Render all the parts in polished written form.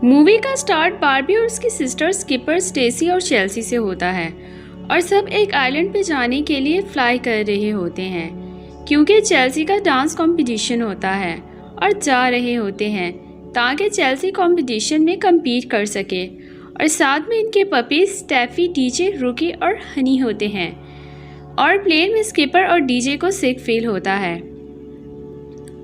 Movie का start Barbie और उसकी सिस्टर स्किपर स्टेसी और चेल्सी से होता है और सब एक आइलैंड पे जाने के लिए फ्लाई कर रहे होते हैं क्योंकि चेल्सी का डांस कंपटीशन होता है और जा रहे होते हैं ताकि चेल्सी कंपटीशन में compete कर सके और साथ में इनके पपीज स्टेफी, डीजे, रूकी और हनी होते हैं और प्लेन में स्किपर और डीजे को सिक फील होता है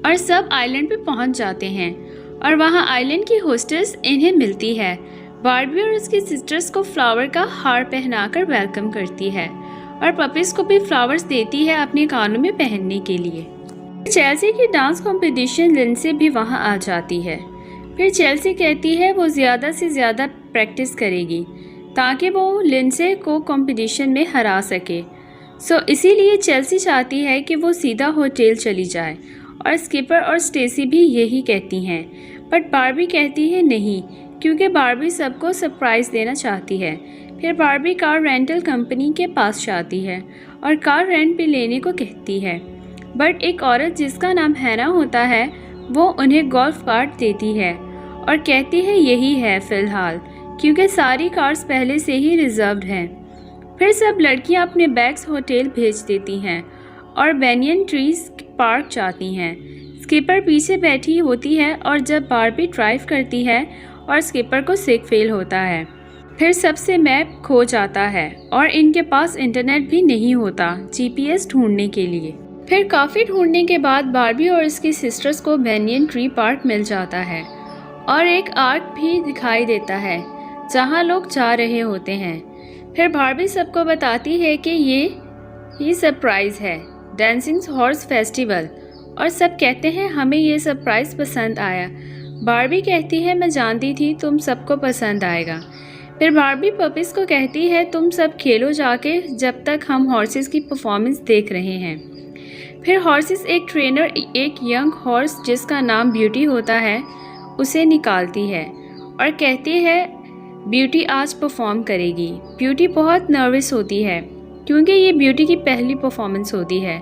और सब आइलैंड पे पहुंच जाते हैं और वहां आइलैंड की होस्टेस इन्हें मिलती है। बार्बी और उसकी सिस्टर्स को फ्लावर का हार पहनाकर वेलकम करती है और पपीज को भी फ्लावर्स देती है अपने कानों में पहनने के लिए। चेल्सी की डांस कंपटीशन लिंडसे भी वहां आ जाती है। फिर चेल्सी कहती है वो ज़्यादा से ज़्यादा प्रैक्टिस करेगी ताकि वो लिंडसे को कंपटीशन में हरा सके। इसीलिए चेल्सी चाहती है कि वो सीधा होटल चली जाए और स्किपर और स्टेसी भी यही कहती हैं, बट बार्बी कहती है नहीं क्योंकि बार्बी सबको सरप्राइज़ देना चाहती है। फिर बार्बी कार रेंटल कंपनी के पास जाती है और कार रेंट पे लेने को कहती है, बट एक औरत जिसका नाम हैना होता है वो उन्हें गोल्फ कार्ट देती है और कहती है यही है फ़िलहाल क्योंकि सारी कार्स पहले से ही रिजर्व्ड हैं। फिर सब लड़कियां अपने बैग्स होटल भेज देती हैं और बेनियन ट्रीज पार्क जाती हैं। स्किपर पीछे बैठी होती है और जब बार्बी ड्राइव करती है और स्किपर को सिक फील होता है। फिर सबसे मैप खो जाता है और इनके पास इंटरनेट भी नहीं होता GPS ढूंढने के लिए। फिर काफ़ी ढूंढने के बाद बार्बी और इसकी सिस्टर्स को बेनियन ट्री पार्क मिल जाता है और एक आर्क भी दिखाई देता है जहां लोग जा रहे होते हैं। फिर बार्बी सबको बताती है कि ये सरप्राइज़ है, डांसिंग हॉर्स फेस्टिवल, और सब कहते हैं हमें ये सरप्राइज़ पसंद आया। बार्बी कहती है मैं जानती थी तुम सबको पसंद आएगा। फिर बार्बी पपीज़ को कहती है तुम सब खेलो जाके जब तक हम हॉर्सेस की परफॉर्मेंस देख रहे हैं। फिर हॉर्सेस एक ट्रेनर एक यंग हॉर्स जिसका नाम ब्यूटी होता है उसे निकालती है और कहती है ब्यूटी आज परफॉर्म करेगी। ब्यूटी बहुत नर्वस होती है क्योंकि ये ब्यूटी की पहली परफॉर्मेंस होती है।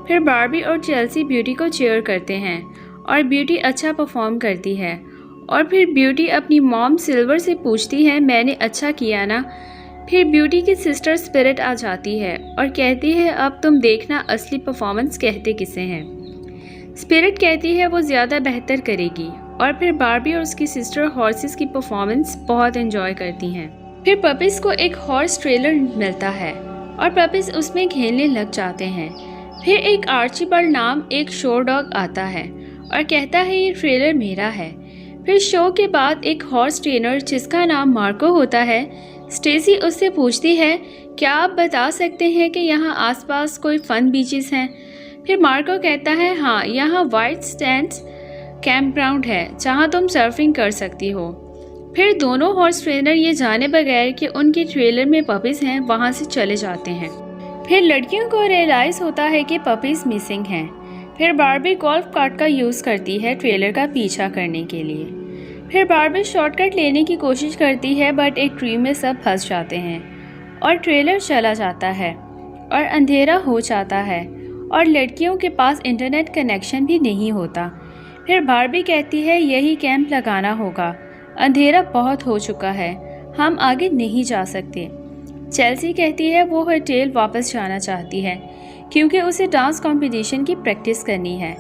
फिर बार्बी और चेल्सी ब्यूटी को चीयर करते हैं और ब्यूटी अच्छा परफॉर्म करती है और फिर ब्यूटी अपनी मॉम सिल्वर से पूछती है मैंने अच्छा किया ना। फिर ब्यूटी की सिस्टर स्पिरिट आ जाती है और कहती है अब तुम देखना असली परफॉर्मेंस कहते किसे हैं। स्पिरिट कहती है वो ज़्यादा बेहतर करेगी और फिर बार्बी और उसकी सिस्टर हॉर्सेस की परफॉर्मेंस बहुत एंजॉय करती हैं। फिर पपीज़ को एक हॉर्स ट्रेलर मिलता है और पपीज़ उसमें खेलने लग जाते हैं। फिर एक आर्चीबल्ड नाम एक शो डॉग आता है और कहता है ये ट्रेलर मेरा है। फिर शो के बाद एक हॉर्स ट्रेनर जिसका नाम मार्को होता है, स्टेसी उससे पूछती है क्या आप बता सकते हैं कि यहाँ आसपास कोई फन बीचेस हैं। फिर मार्को कहता है हाँ, यहाँ वाइट स्टैंड्स कैंप ग्राउंड है जहाँ तुम सर्फिंग कर सकती हो। फिर दोनों हॉर्स ट्रेनर ये जाने बगैर कि उनके ट्रेलर में पपीज़ हैं वहाँ से चले जाते हैं। फिर लड़कियों को रियलाइज़ होता है कि पपीज़ मिसिंग हैं। फिर बार्बी गोल्फ कार्ट का यूज़ करती है ट्रेलर का पीछा करने के लिए। फिर बार्बी शॉर्टकट लेने की कोशिश करती है बट एक ट्री में सब फंस जाते हैं और ट्रेलर चला जाता है और अंधेरा हो जाता है और लड़कियों के पास इंटरनेट कनेक्शन भी नहीं होता। फिर बार्बी कहती है यही कैंप लगाना होगा, अंधेरा बहुत हो चुका है, हम आगे नहीं जा सकते। चेल्सी कहती है वो होटल वापस जाना चाहती है क्योंकि उसे डांस कंपटीशन की प्रैक्टिस करनी है।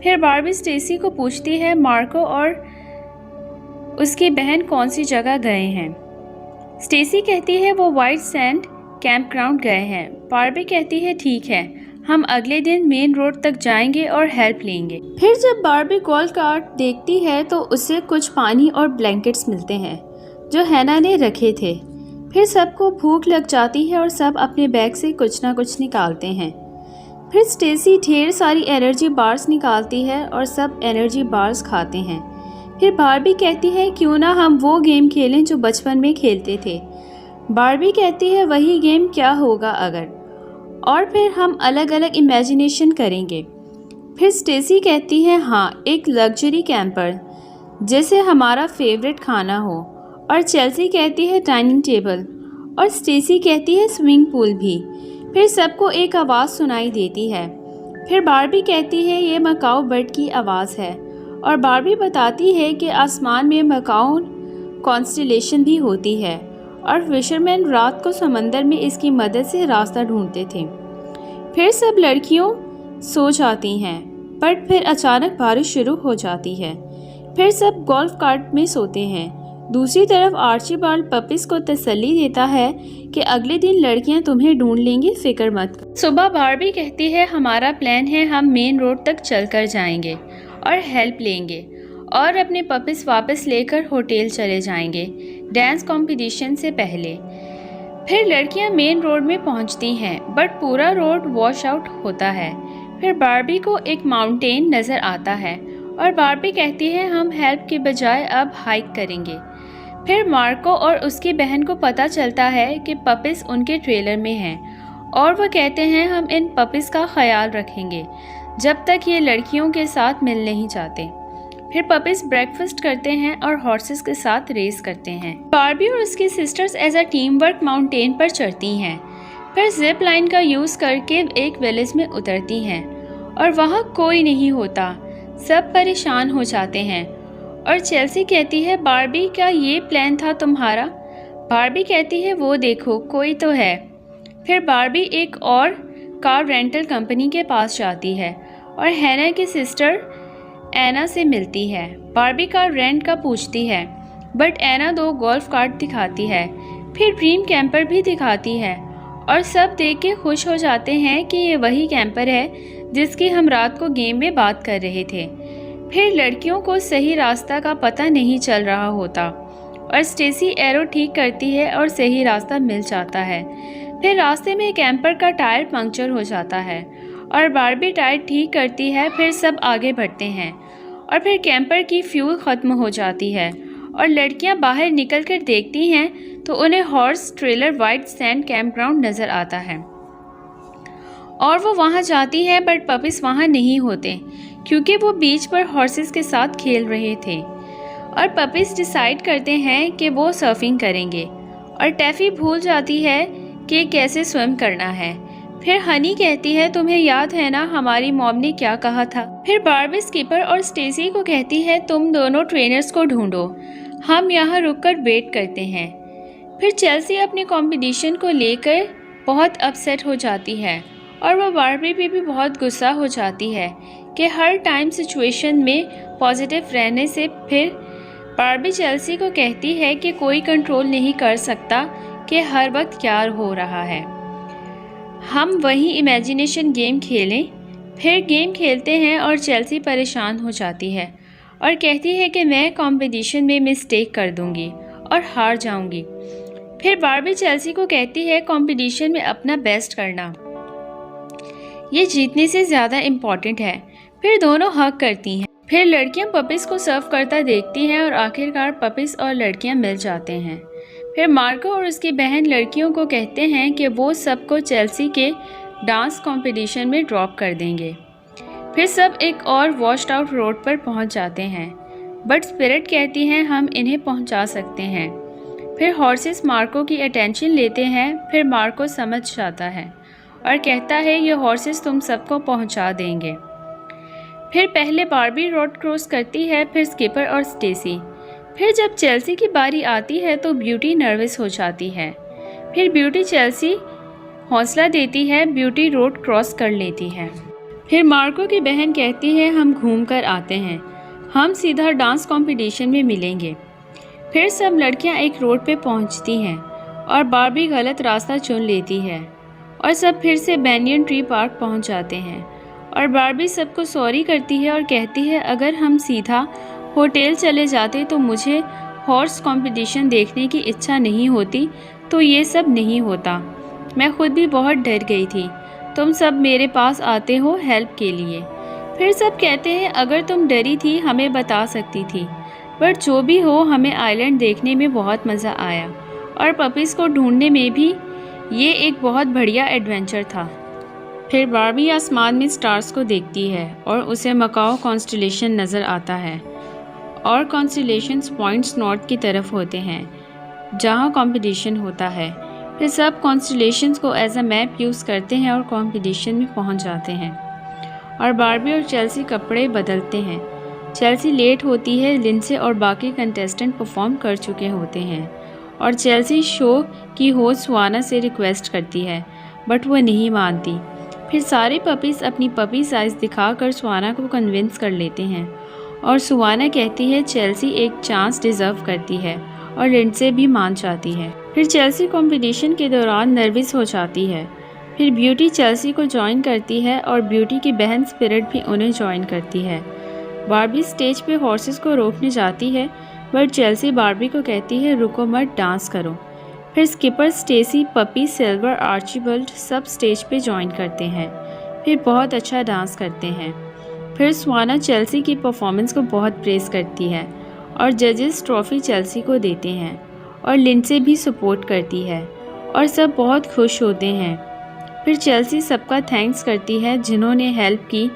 फिर बार्बी स्टेसी को पूछती है मार्को और उसकी बहन कौन सी जगह गए हैं। स्टेसी कहती है वो वाइट सैंड कैंप ग्राउंड गए हैं। बार्बी कहती है ठीक है, हम अगले दिन मेन रोड तक जाएंगे और हेल्प लेंगे। फिर जब बार्बी गोल्फ कार्ट देखती है तो उसे कुछ पानी और ब्लैंकेट्स मिलते हैं जो हैना ने रखे थे। फिर सबको भूख लग जाती है और सब अपने बैग से कुछ ना कुछ निकालते हैं। फिर स्टेसी ढेर सारी एनर्जी बार्स निकालती है और सब एनर्जी बार्स खाते हैं। फिर बार्बी कहती है क्यों ना हम वो गेम खेलें जो बचपन में खेलते थे। बार्बी कहती है वही गेम क्या होगा अगर, और फिर हम अलग अलग इमेजिनेशन करेंगे। फिर स्टेसी कहती है हाँ, एक लग्जरी कैंपर जैसे हमारा फेवरेट खाना हो, और चेल्सी कहती है डाइनिंग टेबल और स्टेसी कहती है स्विमिंग पूल भी। फिर सबको एक आवाज़ सुनाई देती है। फिर बार्बी कहती है ये मकाऊ बर्ड की आवाज़ है और बार्बी बताती है कि आसमान में मकाऊ कॉन्स्टेलेशन भी होती है और फिशरमैन रात को समंदर में इसकी मदद से रास्ता ढूंढते थे। फिर सब लड़कियों सो जाती हैं, बट फिर अचानक बारिश शुरू हो जाती है। फिर सब गोल्फ कार्ट में सोते हैं। दूसरी तरफ आर्चीबाल्ड पपीज को तसल्ली देता है कि अगले दिन लड़कियां तुम्हें ढूंढ लेंगी, फिक्र मत करो। सुबह बार्बी कहती है हमारा प्लान है, हम मेन रोड तक चलकर जाएंगे और हेल्प लेंगे और अपने पपीज वापस लेकर होटल चले जाएंगे डांस कंपटीशन से पहले। फिर लड़कियां मेन रोड में पहुंचती हैं, बट पूरा रोड वॉश आउट होता है। फिर बार्बी को एक माउंटेन नज़र आता है और बार्बी कहती है हम हेल्प के बजाय अब हाइक करेंगे। फिर मार्को और उसकी बहन को पता चलता है कि पपीज़ उनके ट्रेलर में हैं और वह कहते हैं हम इन पपीज़ का ख्याल रखेंगे जब तक ये लड़कियों के साथ मिल नहीं जाते। फिर पपीज़ ब्रेकफास्ट करते हैं और हॉर्सेस के साथ रेस करते हैं। बार्बी और उसकी sisters as a team work mountain पर चढ़ती हैं। फिर जिप लाइन का यूज़ करके एक विलेज में उतरती हैं और वहाँ कोई नहीं होता। सब परेशान हो जाते हैं और चेल्सी कहती है बार्बी क्या ये प्लान था तुम्हारा? बार्बी कहती है वो देखो कोई तो है। फिर बार्बी एक और कार रेंटल कंपनी के पास जाती है और हैना की सिस्टर एना से मिलती है। बार्बी कार रेंट का पूछती है, बट एना 2 गोल्फ कार्ट दिखाती है। फिर ड्रीम कैंपर भी दिखाती है और सब देख के खुश हो जाते हैं कि ये वही कैंपर है जिसकी हम रात को गेम में बात कर रहे थे। फिर लड़कियों को सही रास्ता का पता नहीं चल रहा होता और स्टेसी एरो ठीक करती है और सही रास्ता मिल जाता है। फिर रास्ते में कैंपर का टायर पंक्चर हो जाता है और बार्बी टायर ठीक करती है। फिर सब आगे बढ़ते हैं और फिर कैंपर की फ्यूल ख़त्म हो जाती है और लड़कियां बाहर निकल कर देखती हैं तो उन्हें horse trailer white sand camp ground नज़र आता है और वो वहाँ जाती है, बट पपीज़ वहाँ नहीं होते क्योंकि वो बीच पर हॉर्सेस के साथ खेल रहे थे। और पपीज़ डिसाइड करते हैं कि वो सर्फिंग करेंगे और टैफ़ी भूल जाती है कि कैसे स्विम करना है। फिर हनी कहती है तुम्हें याद है ना हमारी मॉम ने क्या कहा था? फिर बार्बी स्कीपर और स्टेसी को कहती है तुम दोनों ट्रेनर्स को ढूंढो, हम यहाँ रुककर वेट करते हैं। फिर चेल्सी अपने कंपटीशन को लेकर बहुत अपसेट हो जाती है और वह बार्बी पे भी बहुत गुस्सा हो जाती है कि हर टाइम सिचुएशन में पॉजिटिव रहने से। फिर बार्बी चेल्सी को कहती है कि कोई कंट्रोल नहीं कर सकता कि हर वक्त क्या हो रहा है, हम वही इमेजिनेशन गेम खेलें। फिर गेम खेलते हैं और चेल्सी परेशान हो जाती है और कहती है कि मैं कंपटीशन में मिस्टेक कर दूंगी और हार जाऊंगी। फिर बार्बी चेल्सी को कहती है कंपटीशन में अपना बेस्ट करना, ये जीतने से ज़्यादा इम्पॉर्टेंट है। फिर दोनों हक करती हैं। फिर लड़कियां पपीज़ को सर्व करता देखती हैं और आखिरकार पपीज़ और लड़कियां मिल जाते हैं। फिर मार्को और उसकी बहन लड़कियों को कहते हैं कि वो सबको चेल्सी के डांस कंपटीशन में ड्रॉप कर देंगे। फिर सब एक और वॉश्ड आउट रोड पर पहुंच जाते हैं, बट स्पिरिट कहती हैं हम इन्हें पहुंचा सकते हैं। फिर हॉर्सेस मार्को की अटेंशन लेते हैं। फिर मार्को समझ जाता है और कहता है ये हॉर्सेस तुम सबको पहुंचा देंगे। फिर पहले बार्बी रोड क्रॉस करती है, फिर स्किपर और स्टेसी। फिर जब चेल्सी की बारी आती है तो ब्यूटी नर्वस हो जाती है। फिर ब्यूटी चेल्सी हौसला देती है, ब्यूटी रोड क्रॉस कर लेती है। फिर मार्को की बहन कहती है हम घूम कर आते हैं, हम सीधा डांस कंपटीशन में मिलेंगे। फिर सब लड़कियां एक रोड पे पहुंचती हैं और बार्बी गलत रास्ता चुन लेती है और सब फिर से बैनियन ट्री पार्क पहुंच जाते हैं और बार्बी सबको सॉरी करती है और कहती है अगर हम सीधा होटल चले जाते तो मुझे हॉर्स कंपटीशन देखने की इच्छा नहीं होती, तो ये सब नहीं होता। मैं खुद भी बहुत डर गई थी, तुम सब मेरे पास आते हो हेल्प के लिए। फिर सब कहते हैं अगर तुम डरी थी हमें बता सकती थी, बट जो भी हो हमें आइलैंड देखने में बहुत मज़ा आया और पपीज़ को ढूंढने में भी ये एक बहुत बढ़िया एडवेंचर था। फिर बार्बी आसमान में स्टार्स को देखती है और उसे मकाओ कॉन्स्टेलेशन नज़र आता है और कॉन्स्टेलेशंस पॉइंट्स नॉर्थ की तरफ होते हैं जहाँ कंपटीशन होता है। फिर सब कॉन्स्टेलेशंस को एज अ मैप यूज़ करते हैं और कंपटीशन में पहुँच जाते हैं और बार्बी और चेल्सी कपड़े बदलते हैं चेल्सी लेट होती है। लिंडसे और बाकी कंटेस्टेंट परफॉर्म कर चुके होते हैं और चेल्सी शो की होस्ट सुवाना से रिक्वेस्ट करती है, बट वह नहीं मानती। फिर सारे पपीज़ अपनी पपी साइज़ दिखाकर सुवाना को कन्विंस कर लेते हैं और सुवाना कहती है चेल्सी एक चांस डिज़र्व करती है और लिंडसे भी मान जाती है। फिर चेल्सी कंपटीशन के दौरान नर्वस हो जाती है। फिर ब्यूटी चेल्सी को ज्वाइन करती है और ब्यूटी की बहन स्पिरिट भी उन्हें ज्वाइन करती है। बार्बी स्टेज पे हॉर्सेस को रोकने जाती है, बट चेल्सी बार्बी को कहती है रुको मत, डांस करो। फिर स्किपर, स्टेसी, पपी, सिल्वर, आर्चीबल्ड सब स्टेज पे ज्वाइन करते हैं। फिर बहुत अच्छा डांस करते हैं। फिर सुवाना चेल्सी की परफॉर्मेंस को बहुत प्रेज करती है और जजेस ट्रॉफी चेल्सी को देते हैं और लिंडसे भी सपोर्ट करती है और सब बहुत खुश होते हैं। फिर चेल्सी सबका थैंक्स करती है जिन्होंने हेल्प की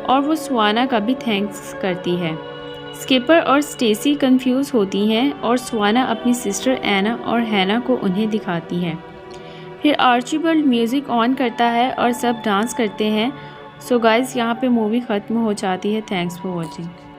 और वो सुवाना का भी थैंक्स करती है। स्किपर और स्टेसी कंफ्यूज होती हैं और सुवाना अपनी सिस्टर एना और हैना को उन्हें दिखाती है। फिर आर्चीबल्ड म्यूज़िक ऑन करता है और सब डांस करते हैं। सो गाइस, यहाँ पे मूवी ख़त्म हो जाती है। Thanks for watching.